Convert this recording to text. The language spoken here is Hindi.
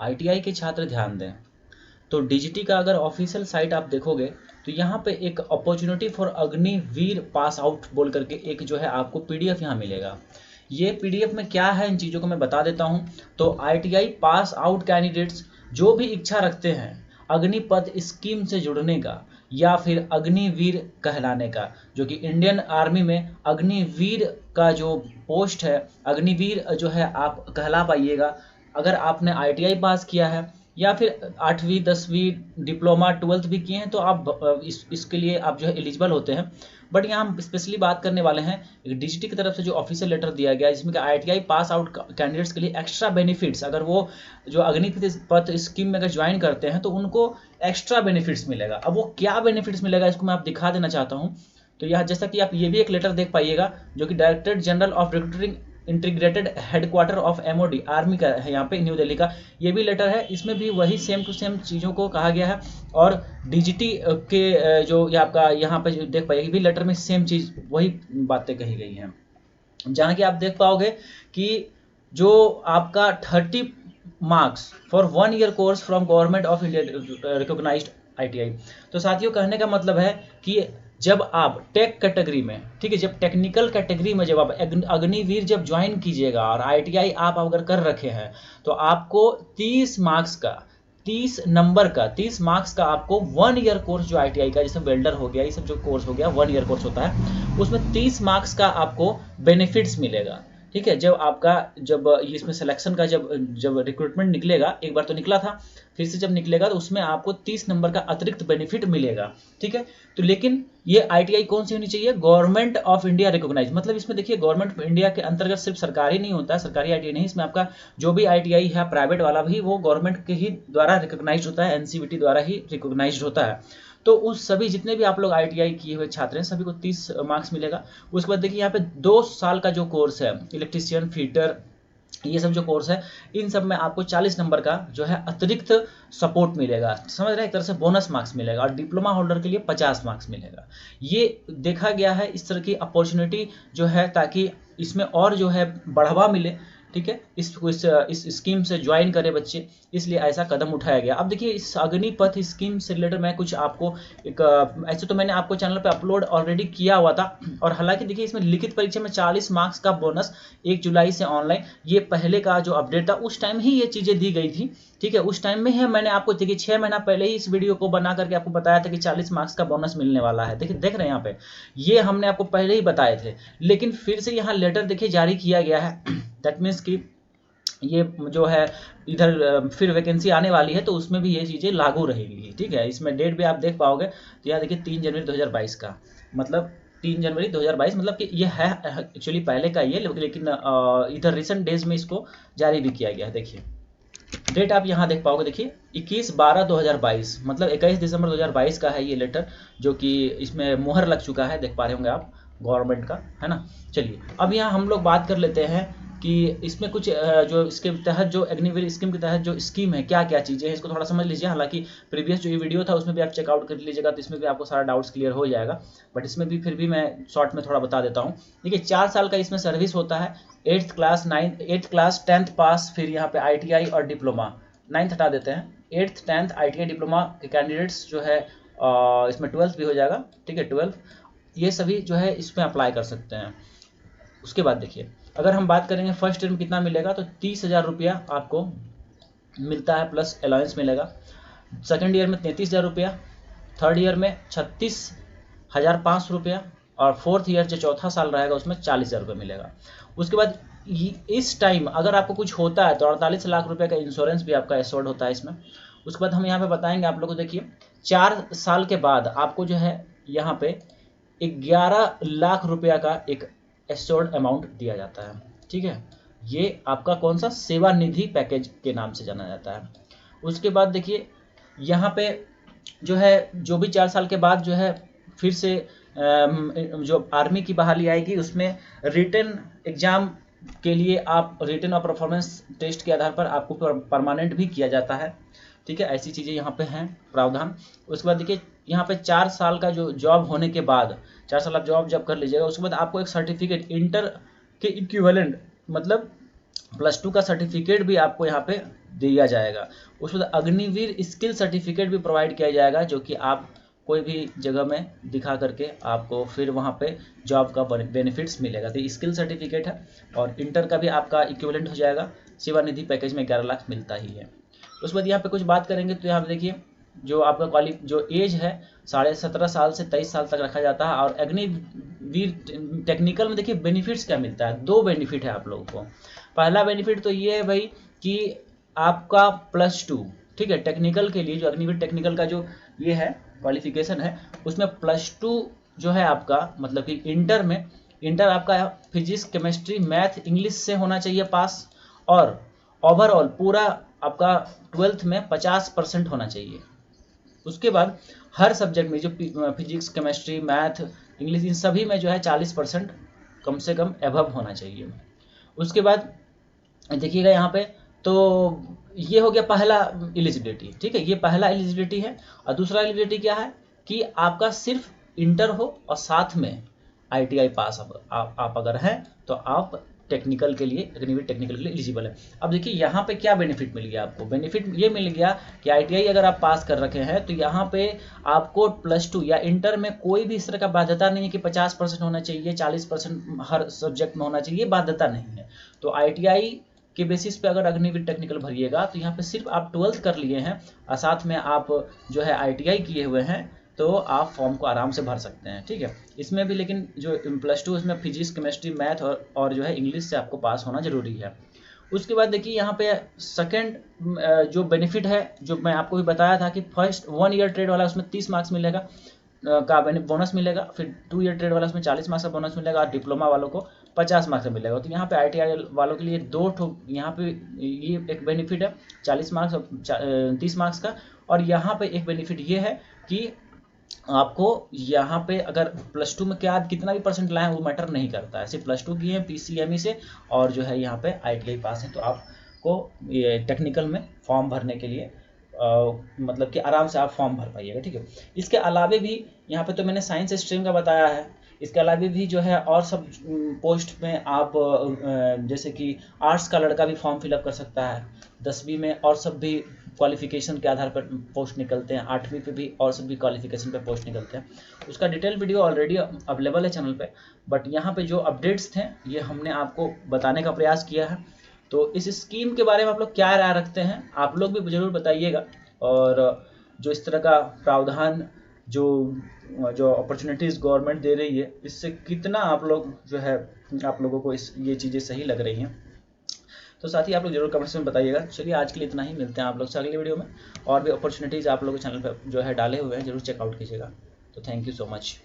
आईटीआई के छात्र ध्यान दें, तो डीजीटी का अगर ऑफिशियल साइट आप देखोगे तो यहाँ पे एक opportunity for Agniveer pass out बोल करके एक जो है आपको पीडीएफ यहाँ मिलेगा। ये पीडीएफ में क्या है इन चीज़ों को मैं बता देता हूँ। तो आईटीआई पास आउट कैंडिडेट्स जो भी इच्छा रखते हैं अग्निपथ स्कीम से जुड़ने का या फिर अग्निवीर कहलाने का, जो कि इंडियन आर्मी में अग्निवीर का जो पोस्ट है, अग्निवीर जो है आप कहला पाइएगा अगर आपने आईटीआई पास किया है या फिर 8वीं 10वीं डिप्लोमा 12th भी किए हैं तो आप इसके लिए आप जो है एलिजिबल होते हैं। बट यहाँ हम स्पेशली बात करने वाले हैं डीजीटी की तरफ से जो ऑफिशियल लेटर दिया गया है जिसमें कि आईटीआई पास आउट कैंडिडेट्स के लिए एक्स्ट्रा बेनिफिट्स, अगर वो जो अग्निपथ स्कीम में अगर ज्वाइन करते हैं तो उनको एक्स्ट्रा बेनिफिट्स मिलेगा। अब वो क्या बेनिफिट्स मिलेगा इसको मैं आप दिखा देना चाहता हूँ। तो यहाँ जैसा कि आप ये भी एक लेटर देख पाइएगा जो कि directorate general of recruiting integrated headquarter of MoD army का है, यहाँ पे न्यू दिल्ली का ये भी लेटर है। इसमें भी वही सेम टू सेम चीज़ों को कहा गया है और डीजीटी के जो ये आपका यहाँ पे जो देख पाइएगा भी लेटर में सेम चीज़ वही बातें कही गई हैं, जहाँ की आप देख पाओगे कि जो आपका 30 marks for 1 year course from government of India recognised ITI. तो साथियों कहने का मतलब है कि जब आप टेक कैटेगरी में, ठीक है, जब टेक्निकल कैटेगरी में जब आप अग्निवीर जब ज्वाइन कीजिएगा और आईटीआई आप अगर कर रखे हैं तो आपको 30 मार्क्स का 30 नंबर का 30 मार्क्स का आपको 1 ईयर कोर्स जो आईटीआई का जैसे वेल्डर हो गया ये सब जो कोर्स हो गया 1 ईयर कोर्स होता है उसमें 30 मार्क्स का आपको बेनिफिट्स मिलेगा। ठीक है, जब आपका जब इसमें सिलेक्शन का जब रिक्रूटमेंट निकलेगा, एक बार तो निकला था, फिर से जब निकलेगा तो उसमें आपको 30 नंबर का अतिरिक्त बेनिफिट मिलेगा। ठीक है, तो लेकिन ये आईटीआई कौन सी होनी चाहिए? Government of India recognise. मतलब इसमें देखिए गवर्नमेंट ऑफ इंडिया के अंतर्गत सिर्फ सरकारी नहीं होता है, सरकारी आईटीआई नहीं, इसमें आपका जो भी आईटीआई है प्राइवेट वाला भी वो गवर्नमेंट के ही द्वारा रिकॉग्नाइज होता है, एनसीवीटी द्वारा ही रिकॉग्नाइज होता है। तो उस सभी जितने भी आप लोग आईटीआई किए हुए छात्र हैं सभी को 30 मार्क्स मिलेगा। उसके बाद देखिए यहाँ पे 2 साल का जो कोर्स है इलेक्ट्रीशियन फिटर ये सब जो कोर्स है इन सब में आपको 40 नंबर का जो है अतिरिक्त सपोर्ट मिलेगा, समझ रहे हैं, एक तरह से बोनस मार्क्स मिलेगा। और डिप्लोमा होल्डर के लिए 50 मार्क्स मिलेगा। ये देखा गया है इस तरह की अपॉर्चुनिटी जो है ताकि इसमें और जो है बढ़ावा मिले। ठीक है, इस स्कीम से ज्वाइन करें बच्चे, इसलिए ऐसा कदम उठाया गया। अब देखिए इस अग्निपथ स्कीम से रिलेटेड मैं कुछ आपको एक ऐसे तो मैंने आपको चैनल पे अपलोड ऑलरेडी किया हुआ था और हालांकि देखिए इसमें लिखित परीक्षा में 40 मार्क्स का बोनस 1 जुलाई से ऑनलाइन, ये पहले का जो अपडेट था उस टाइम ही ये चीज़ें दी गई थी। ठीक है, उस टाइम में ही मैंने आपको देखिए 6 महीना पहले ही इस वीडियो को बना करके आपको बताया था कि 40 मार्क्स का बोनस मिलने वाला है। देखिए देख रहे हैं यहाँ पे ये हमने आपको पहले ही बताए थे, लेकिन फिर से यहाँ लेटर देखिए जारी किया गया है। दैट मीन्स कि ये जो है इधर फिर वैकेंसी आने वाली है तो उसमें भी ये चीज़ें लागू रहेगी। ठीक है, इसमें डेट भी आप देख पाओगे तो यहाँ देखिए 3 जनवरी 2022 का, मतलब 3 जनवरी 2022 मतलब कि ये है एक्चुअली पहले का ये, लेकिन इधर रिसेंट डेज में इसको जारी भी किया गया है। देखिए डेट आप यहाँ देख पाओगे, देखिए 21/12/2022 मतलब 21 दिसंबर 2022 का है ये लेटर, जो कि इसमें मुहर लग चुका है, देख पा रहे होंगे आप गवर्नमेंट का, है ना। चलिए अब यहाँ हम लोग बात कर लेते हैं कि इसमें कुछ जो इसके तहत जो अग्निवीर स्कीम के तहत जो स्कीम है क्या क्या चीज़ें हैं इसको थोड़ा समझ लीजिए। हालांकि प्रीवियस जो ये वीडियो था उसमें भी आप चेकआउट कर लीजिएगा तो इसमें भी आपको सारा डाउट्स क्लियर हो जाएगा, बट इसमें भी फिर भी मैं शॉर्ट में थोड़ा बता देता हूँ। देखिए 4 साल का इसमें सर्विस होता है, 8th क्लास 10th पास, फिर यहाँ पे ITI और डिप्लोमा, 9th हटा देते हैं, 8th 10th ITI डिप्लोमा के कैंडिडेट्स जो है इसमें 12th भी हो जाएगा। ठीक है, 12th ये सभी जो है इसमें अप्लाई कर सकते हैं। उसके बाद देखिए अगर हम बात करेंगे फर्स्ट ईयर में कितना मिलेगा तो 30,000 रुपया आपको मिलता है प्लस अलाउंस मिलेगा। सेकेंड ईयर में 33,000 रुपया, थर्ड ईयर में 36,500 रुपया और फोर्थ ईयर जो चौथा साल रहेगा उसमें 40,000 रुपये मिलेगा। उसके बाद इस टाइम अगर आपको कुछ होता है तो 48 लाख रुपए का इंश्योरेंस भी आपका एश्योर्ड होता है इसमें। उसके बाद हम यहाँ पे बताएंगे आप लोगों को, देखिए 4 साल के बाद आपको जो है यहाँ पे 11 लाख रुपया का एक एश्योर्ड अमाउंट दिया जाता है। ठीक है, ये आपका कौन सा सेवा निधि पैकेज के नाम से जाना जाता है। उसके बाद देखिए यहाँ पे जो है जो भी 4 साल के बाद जो है फिर से जो आर्मी की बहाली आएगी उसमें रिटन एग्जाम के लिए आप रिटन और परफॉर्मेंस टेस्ट के आधार पर आपको परमानेंट भी किया जाता है। ठीक है, ऐसी चीज़ें यहाँ पे हैं प्रावधान। उसके बाद देखिए यहाँ पे 4 साल का जो जॉब होने के बाद 4 साल आप जॉब जब कर लीजिएगा उसके बाद आपको एक सर्टिफिकेट इंटर के इक्विवेलेंट मतलब +2 का सर्टिफिकेट भी आपको यहाँ पे दिया जाएगा। उसके बाद अग्निवीर स्किल सर्टिफिकेट भी प्रोवाइड किया जाएगा, जो कि आप कोई भी जगह में दिखा करके आपको फिर वहाँ पे जॉब का बेनिफिट्स मिलेगा। तो स्किल सर्टिफिकेट है और इंटर का भी आपका इक्विवेलेंट हो जाएगा। सेवानिधि पैकेज में 11 लाख मिलता ही है। उसके बाद यहाँ पे कुछ बात करेंगे तो यहाँ पे देखिए जो आपका जो एज है 17.5 साल से 23 साल तक रखा जाता है। और अग्निवीर टेक्निकल में देखिए बेनिफिट्स क्या मिलता है, 2 बेनिफिट है आप लोगों को। पहला बेनिफिट तो ये है भाई कि आपका +2, ठीक है, टेक्निकल के लिए जो अग्निवीर टेक्निकल का जो ये है क्वालिफिकेशन है उसमें +2 जो है आपका, मतलब कि इंटर आपका फिजिक्स केमिस्ट्री मैथ इंग्लिश से होना चाहिए पास, और ओवरऑल पूरा आपका 12th में 50% होना चाहिए। उसके बाद हर सब्जेक्ट में जो physics chemistry math English in सभी में जो है 40% कम से कम एभव होना चाहिए। उसके बाद देखिएगा यहाँ पे तो ये हो गया पहला एलिजिबिलिटी, ठीक है, ये पहला एलिजिबिलिटी है। और दूसरा एलिजिबिलिटी क्या है कि आपका सिर्फ इंटर हो और साथ में ITI पास आप अगर हैं तो आप टेक्निकल के लिए अग्निवीर टेक्निकल के लिए एलिजिबल है। अब देखिए यहाँ पे क्या बेनिफिट मिल गया आपको, बेनिफिट ये मिल गया कि ITI अगर आप पास कर रखे हैं तो यहाँ पे आपको +2 या इंटर में कोई भी इस तरह का बाध्यता नहीं है कि 50% होना चाहिए, 40% हर सब्जेक्ट में होना चाहिए, बाध्यता नहीं है। तो ITI के बेसिस पे अगर अग्निवीर टेक्निकल भरिएगा तो यहाँ पे सिर्फ आप 12th कर लिए हैं और साथ में आप जो है ITI किए हुए हैं तो आप फॉर्म को आराम से भर सकते हैं, ठीक है। इसमें भी लेकिन जो +2 इसमें फिजिक्स केमिस्ट्री मैथ और जो है इंग्लिश से आपको पास होना जरूरी है। उसके बाद देखिए यहाँ पे सेकंड जो बेनिफिट है जो मैं आपको भी बताया था कि फर्स्ट 1 ईयर ट्रेड वाला उसमें 30 मार्क्स मिलेगा का बोनस मिलेगा, फिर 2 ईयर ट्रेड वाला उसमें 40 मार्क्स का बोनस मिलेगा और डिप्लोमा वालों को 50 मार्क्स का मिलेगा। तो यहाँ पे ITI वालों के लिए यहाँ पे ये एक बेनिफिट है 40 मार्क्स और 30 मार्क्स का। और यहाँ पे एक बेनिफिट ये है कि आपको यहाँ पे अगर +2 में क्या कितना भी परसेंट लाए वो मैटर नहीं करता है, सिर्फ +2 किए हैं PCME से और जो है यहाँ पे ITI पास है तो आपको ये टेक्निकल में फॉर्म भरने के लिए मतलब कि आराम से आप फॉर्म भर पाइएगा, ठीक है। इसके अलावे भी यहाँ पे तो मैंने साइंस स्ट्रीम का बताया है, इसके अलावे भी जो है और सब पोस्ट में आप जैसे कि आर्ट्स का लड़का भी फॉर्म फिलअप कर सकता है, 10वीं में और सब भी क्वालिफिकेशन के आधार पर पोस्ट निकलते हैं, 8वीं पे भी और सब भी क्वालिफिकेशन पे पोस्ट निकलते हैं। उसका डिटेल वीडियो ऑलरेडी अवेलेबल है चैनल पे, बट यहाँ पे जो अपडेट्स थे ये हमने आपको बताने का प्रयास किया है। तो इस स्कीम के बारे में आप लोग क्या राय रखते हैं आप लोग भी ज़रूर बताइएगा। और जो इस तरह का प्रावधान जो अपॉर्चुनिटीज़ गवर्नमेंट दे रही है इससे कितना आप लोग जो है आप लोगों को ये चीज़ें सही लग रही हैं, तो साथ ही आप लोग जरूर कमेंट्स में बताइएगा। चलिए आज के लिए इतना ही, मिलते हैं आप लोग से अगली वीडियो में। और भी अपॉर्चुनिटीज़ आप लोगों के चैनल पर जो है डाले हुए हैं, जरूर चेकआउट कीजिएगा। तो थैंक यू सो मच।